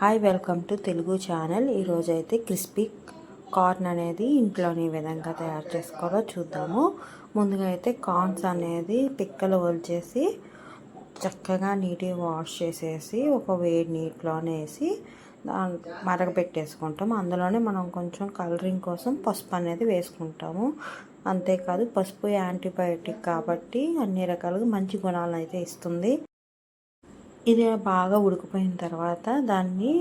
Hi, welcome to Telugu channel. ఈరోజు అయితే crispy corn అనేది ఇంట్లోని విధంగా తయారు చేసుకోవాలో చూద్దాము. ముందుగా అయితే కార్న్స్ అనేది పిక్కలు వలిచేసి చక్కగా నీట్గా వాష్ చేసేసి ఒక వేడి నీటిలోనే వేసి మరగపెట్టేసుకుంటాము. అందులోనే మనం కొంచెం కలరింగ్ కోసం పసుపు అనేది వేసుకుంటాము. అంతేకాదు పసుపు యాంటీబయాటిక్ కాబట్టి అన్ని రకాలుగా మంచి గుణాలను అయితే ఇస్తుంది. ఇది బాగా ఉడికిపోయిన తర్వాత దాన్ని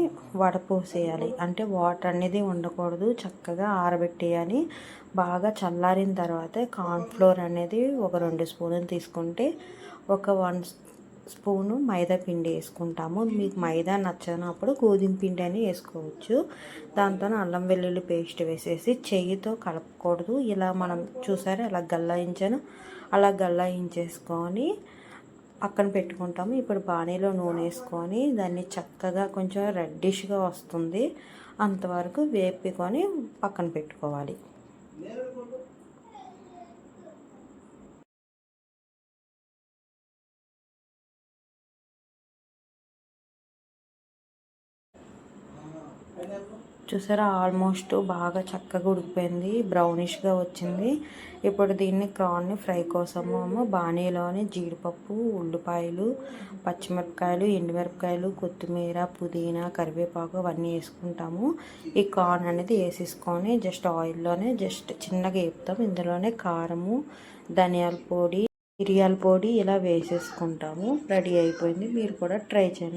వడపోసేయాలి. అంటే వాటర్ అనేది ఉండకూడదు, చక్కగా ఆరబెట్టేయాలి. బాగా చల్లారిన తర్వాత కార్న్ఫ్లోర్ అనేది ఒక 2 స్పూన్లు తీసుకుంటే ఒక 1 స్పూను మైదా పిండి వేసుకుంటాము. మీకు మైదా నచ్చనప్పుడు గోధుమ పిండి అని వేసుకోవచ్చు. దాంతో అల్లం వెల్లుల్లి పేస్ట్ వేసేసి చెయ్యితో కలపకూడదు. ఇలా మనం చూసారా ఎలా గల్లాయించాను, అలా గల్లాయించేసుకొని పక్కన పెట్టుకుంటాము. ఇప్పుడు బాణీలో నూనె వేసుకొని దాన్ని చక్కగా కొంచెం రెడ్డిష్గా వస్తుంది అంతవరకు వేపుకొని పక్కన పెట్టుకోవాలి. చూసారా, ఆల్మోస్ట్ బాగా చక్కగా ఉడికిపోయింది, బ్రౌనిష్గా వచ్చింది. ఇప్పుడు దీన్ని కార్న్ని ఫ్రై కోసము బాణీలోని జీడిపప్పు, ఉల్లిపాయలు, పచ్చిమిరపకాయలు, ఎండుమిరపకాయలు, కొత్తిమీర, పుదీనా, కరివేపాకు అవన్నీ వేసుకుంటాము. ఈ కార్న్ అనేది వేసేసుకొని జస్ట్ ఆయిల్లోనే చిన్నగా వేపుతాము. ఇందులోనే కారము, ధనియాల పొడి, మిరియాల పొడి ఇలా వేసేసుకుంటాము. రెడీ అయిపోయింది. మీరు కూడా ట్రై చేయండి.